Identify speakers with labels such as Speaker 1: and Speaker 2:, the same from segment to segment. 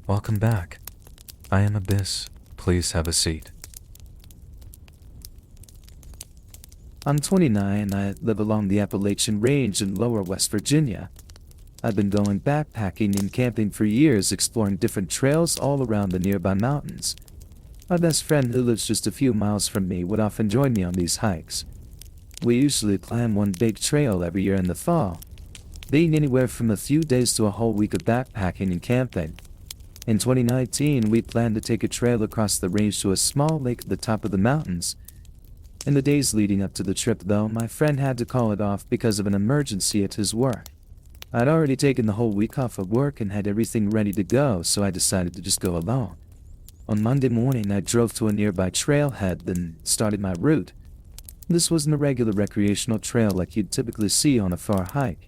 Speaker 1: Welcome back. I am Abyss. Please have a seat.
Speaker 2: I'm 29. I live along the Appalachian Range in lower West Virginia. I've been going backpacking and camping for years, exploring different trails all around the nearby mountains. My best friend, who lives just a few miles from me, would often join me on these hikes. We usually plan one big trail every year in the fall, being anywhere from a few days to a whole week of backpacking and camping. In 2019, we planned to take a trail across the range to a small lake at the top of the mountains. In the days leading up to the trip, though, my friend had to call it off because of an emergency at his work. I'd already taken the whole week off of work and had everything ready to go, so I decided to just go alone. On Monday morning, I drove to a nearby trailhead, then started my route. This wasn't a regular recreational trail like you'd typically see on a far hike.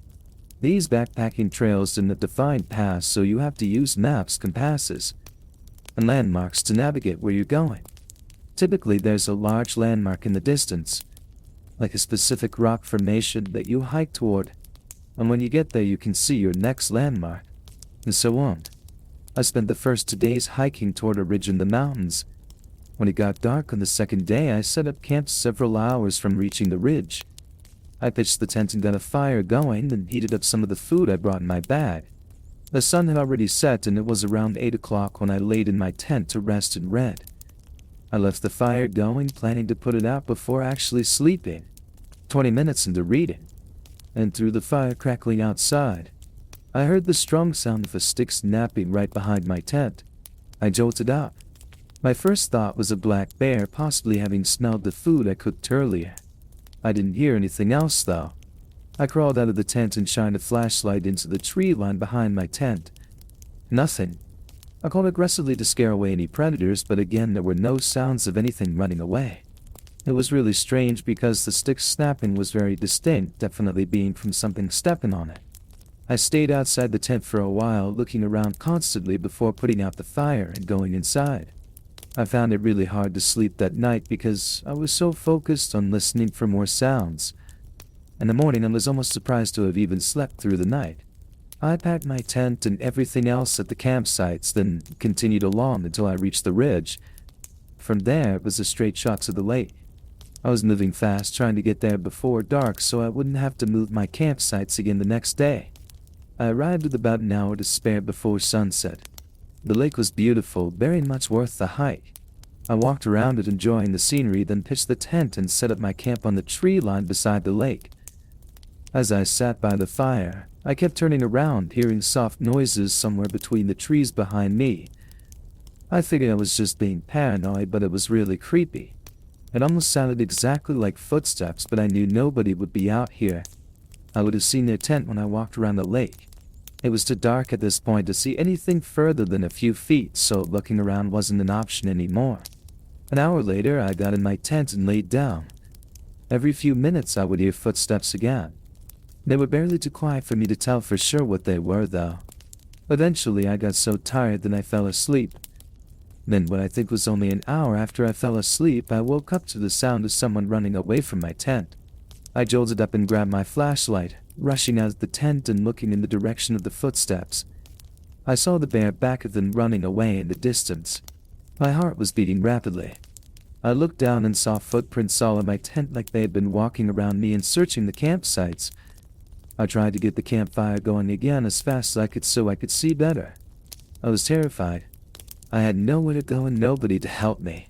Speaker 2: These backpacking trails didn't have defined paths, so you have to use maps, compasses, and landmarks to navigate where you're going. Typically, there's a large landmark in the distance, like a specific rock formation that you hike toward, and when you get there you can see your next landmark, and so on. I spent the first 2 days hiking toward a ridge in the mountains. When it got dark on the second day, I set up camp several hours from reaching the ridge. I pitched the tent and got a fire going, and heated up some of the food I brought in my bag. The sun had already set, and it was around 8 o'clock when I laid in my tent to rest and read. I left the fire going, planning to put it out before actually sleeping. 20 minutes into reading, and through the fire crackling outside, I heard the strong sound of a stick snapping right behind my tent. I jolted up. My first thought was a black bear, possibly having smelled the food I cooked earlier. I didn't hear anything else, though. I crawled out of the tent and shined a flashlight into the tree line behind my tent. Nothing. I called aggressively to scare away any predators, but again there were no sounds of anything running away. It was really strange because the stick snapping was very distinct, definitely being from something stepping on it. I stayed outside the tent for a while, looking around constantly before putting out the fire and going inside. I found it really hard to sleep that night because I was so focused on listening for more sounds. In the morning, I was almost surprised to have even slept through the night. I packed my tent and everything else at the campsites, then continued along until I reached the ridge. From there, it was a straight shot to the lake. I was moving fast, trying to get there before dark so I wouldn't have to move my campsites again the next day. I arrived with about an hour to spare before sunset. The lake was beautiful, very much worth the hike. I walked around it enjoying the scenery, then pitched the tent and set up my camp on the tree line beside the lake. As I sat by the fire, I kept turning around, hearing soft noises somewhere between the trees behind me. I figured I was just being paranoid, but it was really creepy. It almost sounded exactly like footsteps, but I knew nobody would be out here. I would have seen their tent when I walked around the lake. It was too dark at this point to see anything further than a few feet, so looking around wasn't an option anymore. An hour later, I got in my tent and laid down. Every few minutes I would hear footsteps again. They were barely too quiet for me to tell for sure what they were, though. Eventually, I got so tired that I fell asleep. Then, what I think was only an hour after I fell asleep, I woke up to the sound of someone running away from my tent. I jolted up and grabbed my flashlight, rushing out of the tent and looking in the direction of the footsteps. I saw the bear back of them running away in the distance. My heart was beating rapidly. I looked down and saw footprints all in my tent like they had been walking around me and searching the campsites. I tried to get the campfire going again as fast as I could so I could see better. I was terrified. I had nowhere to go and nobody to help me.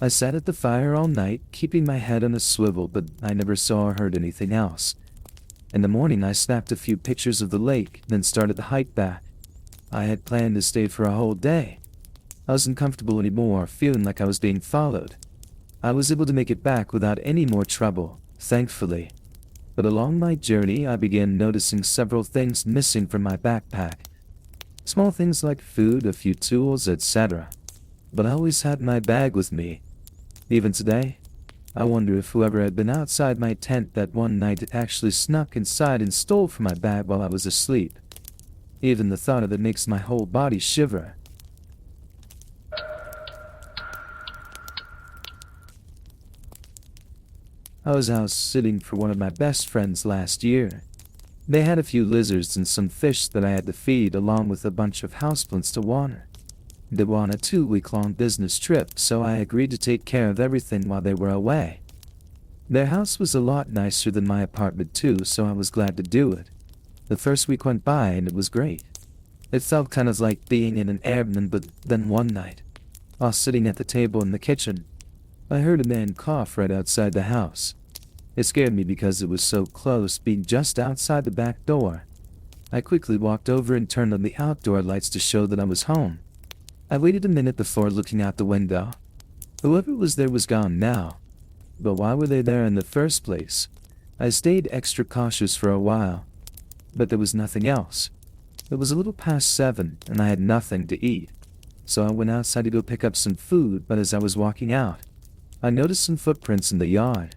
Speaker 2: I sat at the fire all night, keeping my head on a swivel, but I never saw or heard anything else. In the morning, I snapped a few pictures of the lake, then started the hike back. I had planned to stay for a whole day. I wasn't comfortable anymore, feeling like I was being followed. I was able to make it back without any more trouble, thankfully. But along my journey, I began noticing several things missing from my backpack. Small things like food, a few tools, etc. But I always had my bag with me. Even today, I wonder if whoever had been outside my tent that one night had actually snuck inside and stole from my bag while I was asleep. Even the thought of it makes my whole body shiver. I was house sitting for one of my best friends last year. They had a few lizards and some fish that I had to feed along with a bunch of houseplants to water. They were on a 2-week-long business trip, so I agreed to take care of everything while they were away. Their house was a lot nicer than my apartment too, so I was glad to do it. The first week went by and it was great. It felt kind of like being in an Airbnb, but then one night, while sitting at the table in the kitchen, I heard a man cough right outside the house. It scared me because it was so close, being just outside the back door. I quickly walked over and turned on the outdoor lights to show that I was home. I waited a minute before looking out the window. Whoever was there was gone now. But why were they there in the first place? I stayed extra cautious for a while, but there was nothing else. It was a little past 7, and I had nothing to eat. So I went outside to go pick up some food, but as I was walking out, I noticed some footprints in the yard.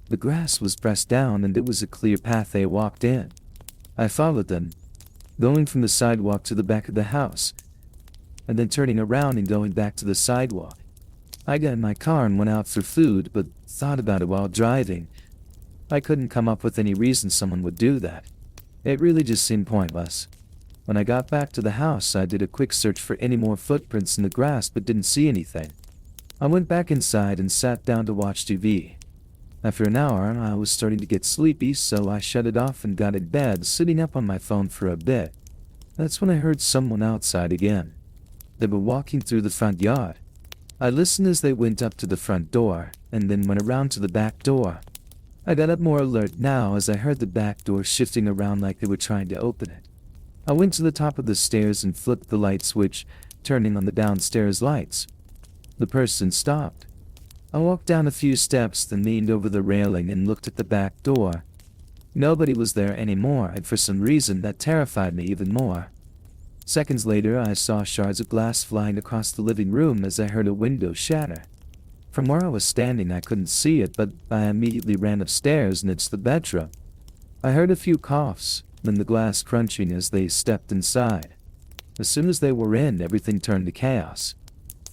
Speaker 2: The grass was pressed down, and it was a clear path they walked in. I followed them, going from the sidewalk to the back of the house, and then turning around and going back to the sidewalk. I got in my car and went out for food, but thought about it while driving. I couldn't come up with any reason someone would do that. It really just seemed pointless. When I got back to the house, I did a quick search for any more footprints in the grass but didn't see anything. I went back inside and sat down to watch TV. After an hour, I was starting to get sleepy, so I shut it off and got in bed, sitting up on my phone for a bit. That's when I heard someone outside again. They were walking through the front yard. I listened as they went up to the front door, and then went around to the back door. I got up more alert now as I heard the back door shifting around like they were trying to open it. I went to the top of the stairs and flipped the light switch, turning on the downstairs lights. The person stopped. I walked down a few steps, then leaned over the railing and looked at the back door. Nobody was there anymore, and for some reason that terrified me even more. Seconds later, I saw shards of glass flying across the living room as I heard a window shatter. From where I was standing, I couldn't see it, but I immediately ran upstairs and it's the bedroom. I heard a few coughs, then the glass crunching as they stepped inside. As soon as they were in, everything turned to chaos.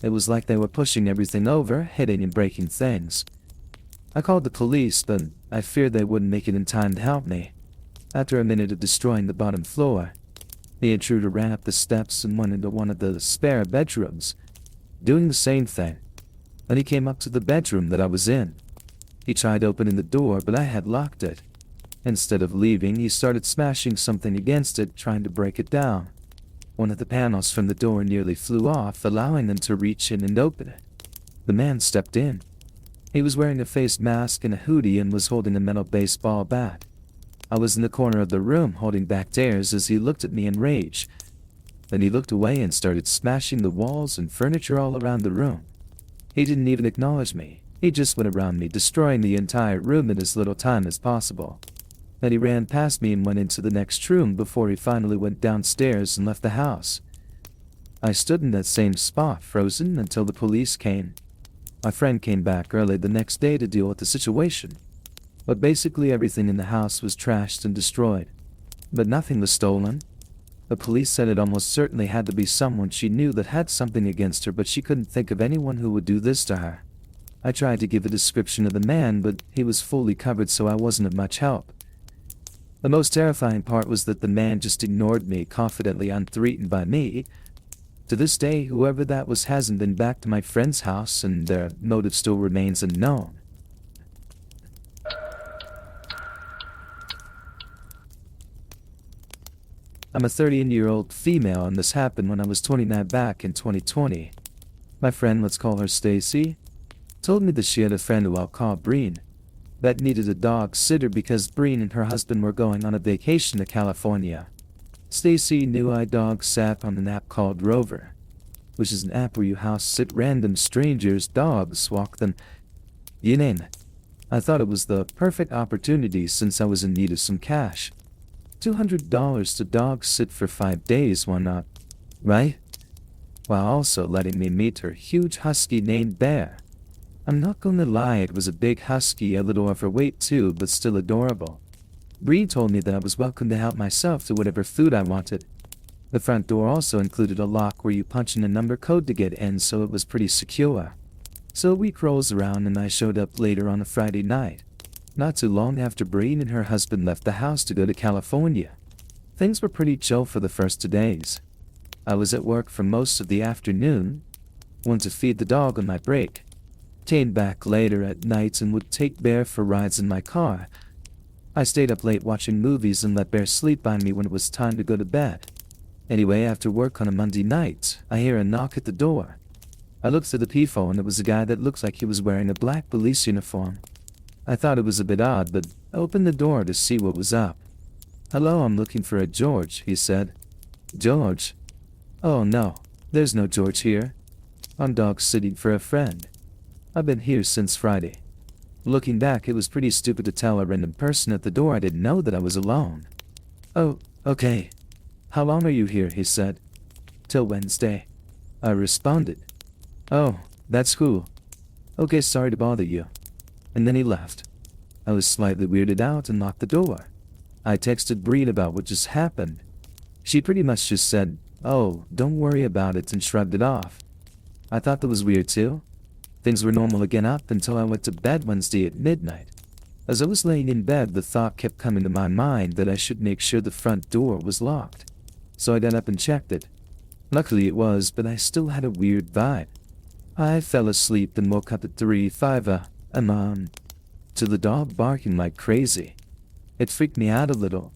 Speaker 2: It was like they were pushing everything over, hitting and breaking things. I called the police, but I feared they wouldn't make it in time to help me. After a minute of destroying the bottom floor, the intruder ran up the steps and went into one of the spare bedrooms, doing the same thing. Then he came up to the bedroom that I was in. He tried opening the door, but I had locked it. Instead of leaving, he started smashing something against it, trying to break it down. One of the panels from the door nearly flew off, allowing them to reach in and open it. The man stepped in. He was wearing a face mask and a hoodie and was holding a metal baseball bat. I was in the corner of the room holding back tears as he looked at me in rage. Then he looked away and started smashing the walls and furniture all around the room. He didn't even acknowledge me. He just went around me, destroying the entire room in as little time as possible. Then he ran past me and went into the next room before he finally went downstairs and left the house. I stood in that same spot, frozen, until the police came. My friend came back early the next day to deal with the situation. But basically everything in the house was trashed and destroyed. But nothing was stolen. The police said it almost certainly had to be someone she knew that had something against her, but she couldn't think of anyone who would do this to her. I tried to give a description of the man, but he was fully covered, so I wasn't of much help. The most terrifying part was that the man just ignored me, confidently unthreatened by me. To this day, whoever that was hasn't been back to my friend's house, and their motive still remains unknown. I'm a 30-year-old female, and this happened when I was 29 back in 2020. My friend, let's call her Stacy, told me that she had a friend who I'll call Breen, that needed a dog sitter because Breen and her husband were going on a vacation to California. Stacy knew I dog sat on an app called Rover, which is an app where you house sit random strangers' dogs, walk them, you name it. I thought it was the perfect opportunity since I was in need of some cash. $200 to dog sit for 5 days, why not? Right? While also letting me meet her huge husky named Bear. I'm not gonna lie, it was a big husky, a little overweight too, but still adorable. Bree told me that I was welcome to help myself to whatever food I wanted. The front door also included a lock where you punch in a number code to get in, so it was pretty secure. So a week rolls around and I showed up later on a Friday night. Not too long after Bree and her husband left the house to go to California. Things were pretty chill for the first 2 days. I was at work for most of the afternoon, went to feed the dog on my break, came back later at night and would take Bear for rides in my car. I stayed up late watching movies and let Bear sleep by me when it was time to go to bed. Anyway, after work on a Monday night, I hear a knock at the door. I looked through the peephole and it was a guy that looked like he was wearing a black police uniform. I thought it was a bit odd, but I opened the door to see what was up. "Hello, I'm looking for a George," he said. "George? Oh no, there's no George here. I'm dog sitting for a friend. I've been here since Friday." Looking back, it was pretty stupid to tell a random person at the door I didn't know that I was alone. "Oh, okay. How long are you here?" he said. "Till Wednesday," I responded. "Oh, that's cool. Okay, sorry to bother you." And then he left. I was slightly weirded out and locked the door. I texted Breen about what just happened. She pretty much just said, "Oh, don't worry about it," and shrugged it off. I thought that was weird too. Things were normal again up until I went to bed Wednesday at midnight. As I was laying in bed, the thought kept coming to my mind that I should make sure the front door was locked. So I got up and checked it. Luckily it was, but I still had a weird vibe. I fell asleep and woke up at 3:05 a.m. to the dog barking like crazy. It freaked me out a little.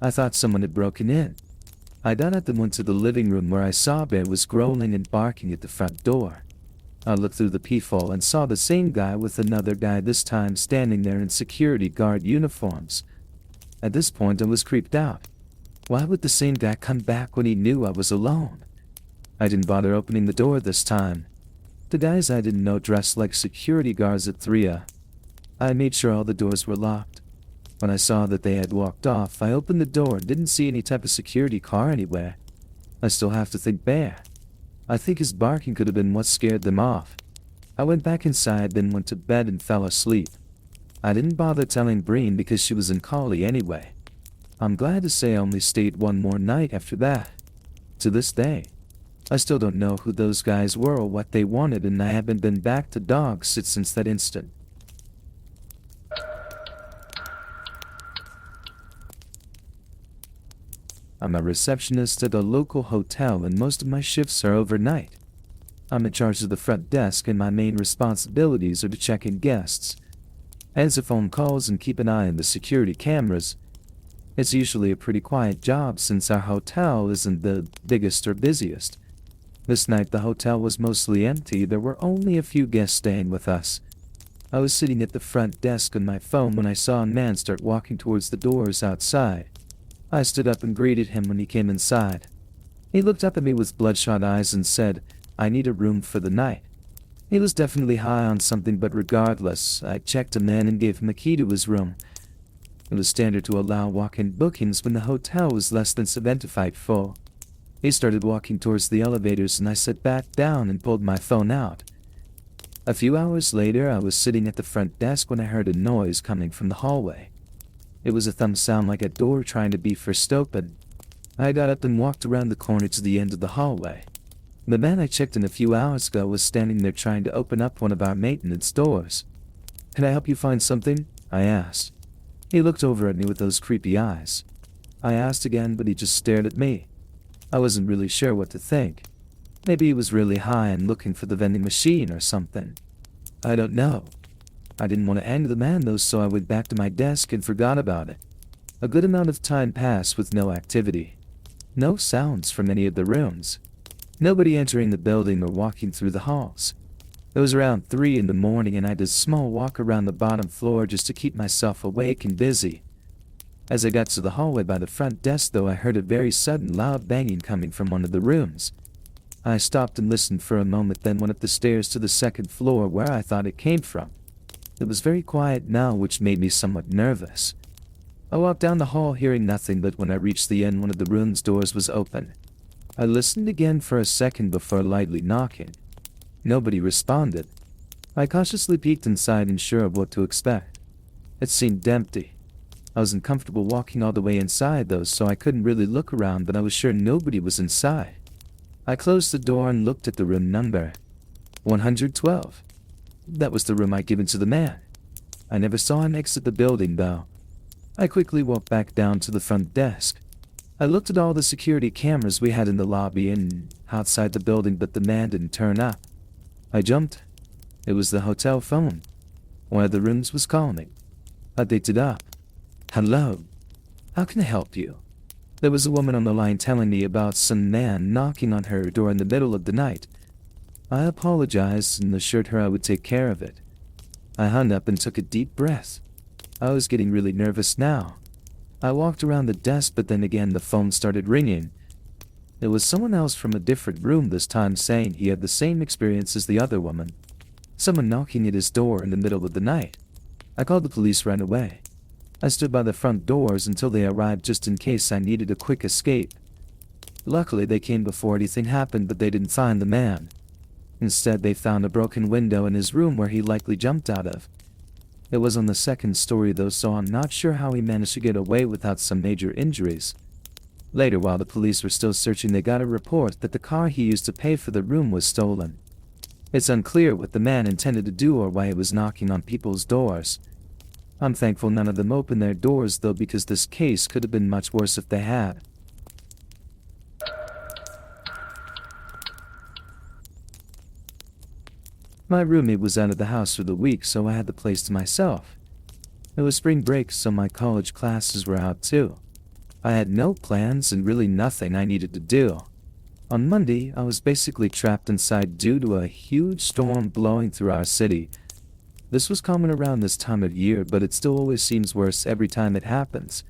Speaker 2: I thought someone had broken in. I got up and went to the living room where I saw Bear was growling and barking at the front door. I looked through the peephole and saw the same guy with another guy, this time standing there in security guard uniforms. At this point I was creeped out. Why would the same guy come back when he knew I was alone? I didn't bother opening the door this time. The guys I didn't know dressed like security guards at 3 I made sure all the doors were locked. When I saw that they had walked off, I opened the door and didn't see any type of security car anywhere. I still have to think Bear. I think his barking could have been what scared them off. I went back inside, then went to bed and fell asleep. I didn't bother telling Breen because she was in Collie anyway. I'm glad to say I only stayed one more night after that. To this day, I still don't know who those guys were or what they wanted, and I haven't been back to dog sit since that instant. I'm a receptionist at a local hotel and most of my shifts are overnight. I'm in charge of the front desk and my main responsibilities are to check in guests, answer phone calls, and keep an eye on the security cameras. It's usually a pretty quiet job since our hotel isn't the biggest or busiest. This night the hotel was mostly empty. There were only a few guests staying with us. I was sitting at the front desk on my phone when I saw a man start walking towards the doors outside. I stood up and greeted him when he came inside. He looked up at me with bloodshot eyes and said, "I need a room for the night." He was definitely high on something, but regardless, I checked him in and gave him a key to his room. It was standard to allow walk-in bookings when the hotel was less than 75 full. He started walking towards the elevators and I sat back down and pulled my phone out. A few hours later, I was sitting at the front desk when I heard a noise coming from the hallway. It was a thump sound like a door trying to be forced open. I got up and walked around the corner to the end of the hallway. The man I checked in a few hours ago was standing there trying to open up one of our maintenance doors. "Can I help you find something?" I asked. He looked over at me with those creepy eyes. I asked again, but he just stared at me. I wasn't really sure what to think. Maybe he was really high and looking for the vending machine or something. I don't know. I didn't want to anger the man though, so I went back to my desk and forgot about it. A good amount of time passed with no activity. No sounds from any of the rooms. Nobody entering the building or walking through the halls. It was around 3 in the morning and I did a small walk around the bottom floor just to keep myself awake and busy. As I got to the hallway by the front desk though, I heard a very sudden loud banging coming from one of the rooms. I stopped and listened for a moment, then went up the stairs to the second floor where I thought it came from. It was very quiet now, which made me somewhat nervous. I walked down the hall hearing nothing, but when I reached the end, one of the room's doors was open. I listened again for a second before lightly knocking. Nobody responded. I cautiously peeked inside, unsure of what to expect. It seemed empty. I was uncomfortable walking all the way inside though, so I couldn't really look around, but I was sure nobody was inside. I closed the door and looked at the room number. 112. That was the room I'd given to the man. I never saw him exit the building though. I quickly walked back down to the front desk. I looked at all the security cameras we had in the lobby and outside the building, but the man didn't turn up. I jumped. It was the hotel phone. One of the rooms was calling. I picked it up. Hello. How can I help you? There was a woman on the line telling me about some man knocking on her door in the middle of the night. I apologized and assured her I would take care of it. I hung up and took a deep breath. I was getting really nervous now. I walked around the desk, but then again the phone started ringing. It was someone else from a different room this time saying he had the same experience as the other woman. Someone knocking at his door in the middle of the night. I called the police right away. I stood by the front doors until they arrived just in case I needed a quick escape. Luckily they came before anything happened, but they didn't find the man. Instead they found a broken window in his room where he likely jumped out of. It was on the second story though, so I'm not sure how he managed to get away without some major injuries. Later, while the police were still searching, they got a report that the car he used to pay for the room was stolen. It's unclear what the man intended to do or why he was knocking on people's doors. I'm thankful none of them opened their doors though, because this case could have been much worse if they had. My roommate was out of the house for the week, so I had the place to myself. It was spring break, so my college classes were out too. I had no plans and really nothing I needed to do. On Monday, I was basically trapped inside due to a huge storm blowing through our city. This was common around this time of year, but it still always seems worse every time it happens.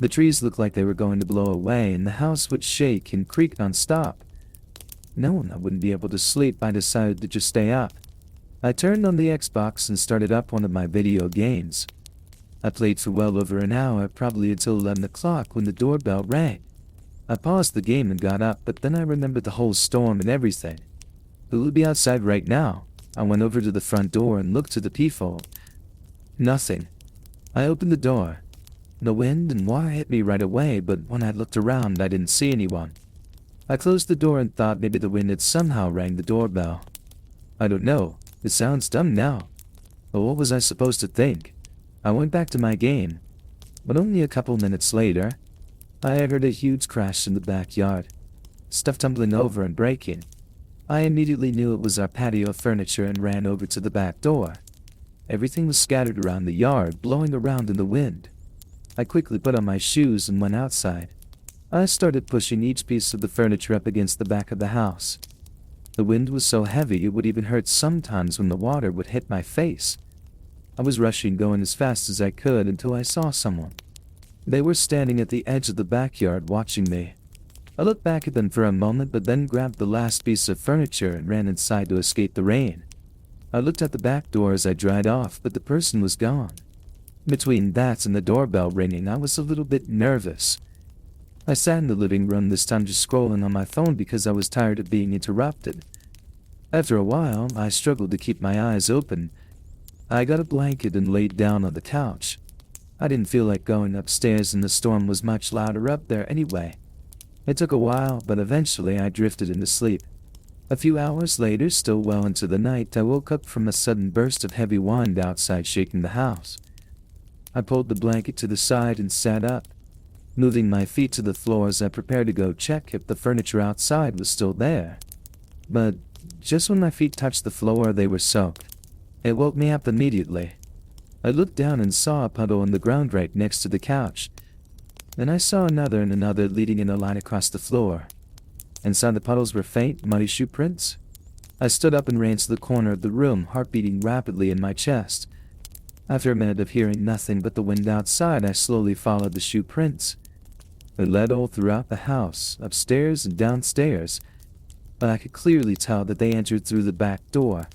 Speaker 2: The trees looked like they were going to blow away, and the house would shake and creak non-stop. Knowing I wouldn't be able to sleep, I decided to just stay up. I turned on the Xbox and started up one of my video games. I played for well over an hour, probably until 11 o'clock when the doorbell rang. I paused the game and got up, but then I remembered the whole storm and everything. Who would be outside right now? I went over to the front door and looked to the peephole. Nothing. I opened the door. The wind and water hit me right away, but when I looked around, I didn't see anyone. I closed the door and thought maybe the wind had somehow rang the doorbell. I don't know. It sounds dumb now. But what was I supposed to think? I went back to my game. But only a couple minutes later, I heard a huge crash in the backyard. Stuff tumbling over and breaking. I immediately knew it was our patio furniture and ran over to the back door. Everything was scattered around the yard, blowing around in the wind. I quickly put on my shoes and went outside. I started pushing each piece of the furniture up against the back of the house. The wind was so heavy it would even hurt sometimes when the water would hit my face. I was rushing, going as fast as I could until I saw someone. They were standing at the edge of the backyard watching me. I looked back at them for a moment, but then grabbed the last piece of furniture and ran inside to escape the rain. I looked at the back door as I dried off, but the person was gone. Between that and the doorbell ringing, I was a little bit nervous. I sat in the living room, this time just scrolling on my phone because I was tired of being interrupted. After a while, I struggled to keep my eyes open. I got a blanket and laid down on the couch. I didn't feel like going upstairs, and the storm was much louder up there anyway. It took a while, but eventually I drifted into sleep. A few hours later, still well into the night, I woke up from a sudden burst of heavy wind outside shaking the house. I pulled the blanket to the side and sat up, moving my feet to the floor as I prepared to go check if the furniture outside was still there. But just when my feet touched the floor, they were soaked. It woke me up immediately. I looked down and saw a puddle on the ground right next to the couch. Then I saw another and another leading in a line across the floor. Inside the puddles were faint, muddy shoe prints. I stood up and ran to the corner of the room, heart beating rapidly in my chest. After a minute of hearing nothing but the wind outside, I slowly followed the shoe prints. It led all throughout the house, upstairs and downstairs, but I could clearly tell that they entered through the back door,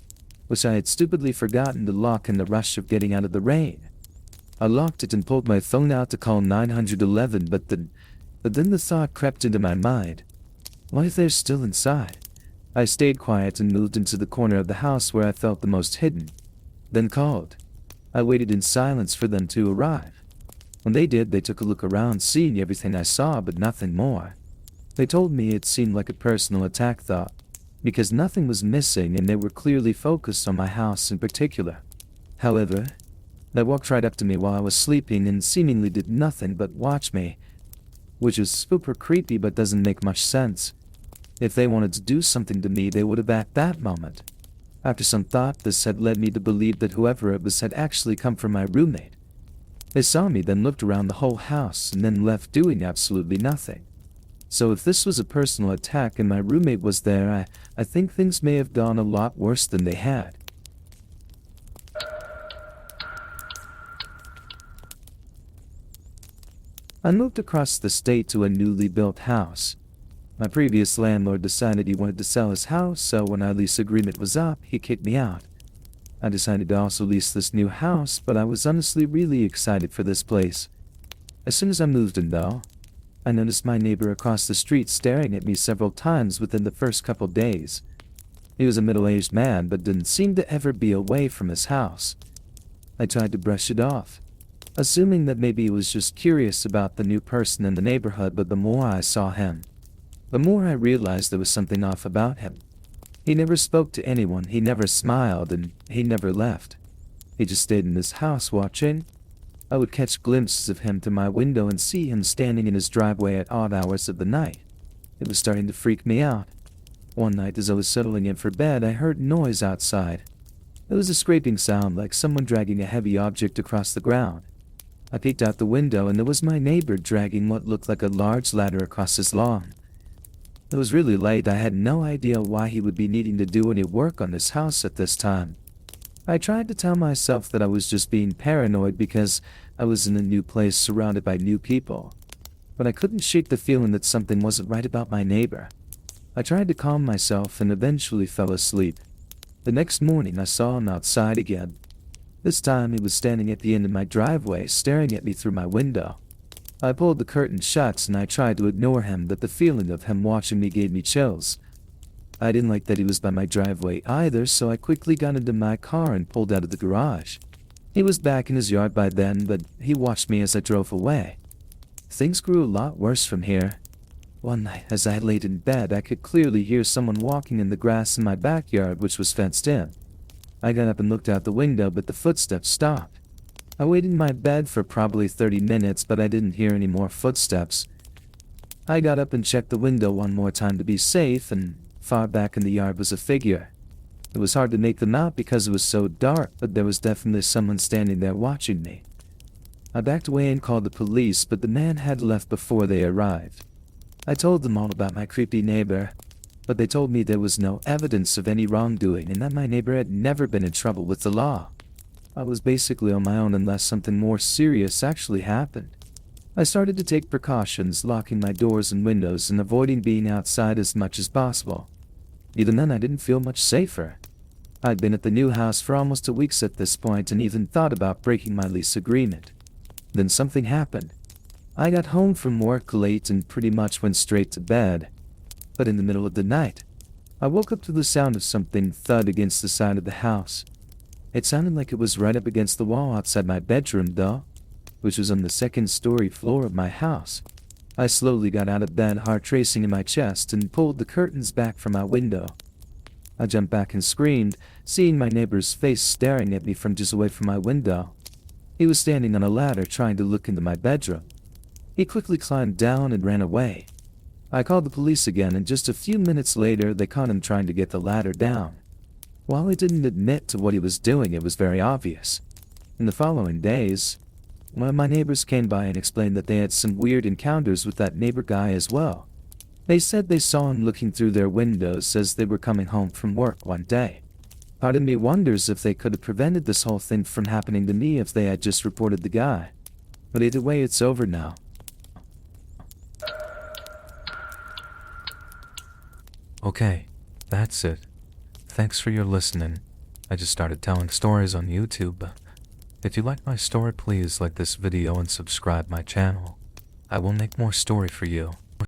Speaker 2: which I had stupidly forgotten to lock in the rush of getting out of the rain. I locked it and pulled my phone out to call 911, but then the thought crept into my mind. What if they're still inside? I stayed quiet and moved into the corner of the house where I felt the most hidden, then called. I waited in silence for them to arrive. When they did, they took a look around, seeing everything I saw, but nothing more. They told me it seemed like a personal attack thought, because nothing was missing and they were clearly focused on my house in particular. However, they walked right up to me while I was sleeping and seemingly did nothing but watch me. which is super creepy but doesn't make much sense. If they wanted to do something to me, they would have at that moment. After some thought, this had led me to believe that whoever it was had actually come from my roommate. They saw me, then looked around the whole house, and then left doing absolutely nothing. So if this was a personal attack and my roommate was there, I think things may have gone a lot worse than they had. I moved across the state to a newly built house. My previous landlord decided he wanted to sell his house, so when our lease agreement was up, he kicked me out. I decided to also lease this new house, but I was honestly really excited for this place. As soon as I moved in, though, I noticed my neighbor across the street staring at me several times within the first couple days. He was a middle-aged man, but didn't seem to ever be away from his house. I tried to brush it off, assuming that maybe he was just curious about the new person in the neighborhood, but the more I saw him, the more I realized there was something off about him. He never spoke to anyone, he never smiled, and he never left. He just stayed in his house watching. I would catch glimpses of him through my window and see him standing in his driveway at odd hours of the night. It was starting to freak me out. One night, as I was settling in for bed, I heard noise outside. It was a scraping sound, like someone dragging a heavy object across the ground. I peeked out the window, and there was my neighbor dragging what looked like a large ladder across his lawn. It was really late. I had no idea why he would be needing to do any work on his house at this time. I tried to tell myself that I was just being paranoid because I was in a new place surrounded by new people, but I couldn't shake the feeling that something wasn't right about my neighbor. I tried to calm myself and eventually fell asleep. The next morning I saw him outside again. This time he was standing at the end of my driveway, staring at me through my window. I pulled the curtain shut and I tried to ignore him, but the feeling of him watching me gave me chills. I didn't like that he was by my driveway either, so I quickly got into my car and pulled out of the garage. He was back in his yard by then, but he watched me as I drove away. Things grew a lot worse from here. One night, as I laid in bed, I could clearly hear someone walking in the grass in my backyard, which was fenced in. I got up and looked out the window, but the footsteps stopped. I waited in my bed for probably 30 minutes, but I didn't hear any more footsteps. I got up and checked the window one more time to be safe, and far back in the yard was a figure. It was hard to make them out because it was so dark, but there was definitely someone standing there watching me. I backed away and called the police, but the man had left before they arrived. I told them all about my creepy neighbor, but they told me there was no evidence of any wrongdoing and that my neighbor had never been in trouble with the law. I was basically on my own unless something more serious actually happened. I started to take precautions, locking my doors and windows and avoiding being outside as much as possible. Even then, I didn't feel much safer. I'd been at the new house for almost a week at this point and even thought about breaking my lease agreement. Then something happened. I got home from work late and pretty much went straight to bed. But in the middle of the night, I woke up to the sound of something thud against the side of the house. It sounded like it was right up against the wall outside my bedroom, though, which was on the second-story floor of my house. I slowly got out of bed, heart racing in my chest, and pulled the curtains back from my window. I jumped back and screamed, seeing my neighbor's face staring at me from just away from my window. He was standing on a ladder trying to look into my bedroom. He quickly climbed down and ran away. I called the police again, and just a few minutes later, they caught him trying to get the ladder down. While he didn't admit to what he was doing, it was very obvious. In the following days, one of my neighbors came by and explained that they had some weird encounters with that neighbor guy as well. They said they saw him looking through their windows as they were coming home from work one day. Part of me wonders if they could have prevented this whole thing from happening to me if they had just reported the guy. But either way, it's over now.
Speaker 1: Okay, that's it. Thanks for your listening. I just started telling stories on YouTube. If you like my story, please like this video and subscribe my channel. I will make more story for you.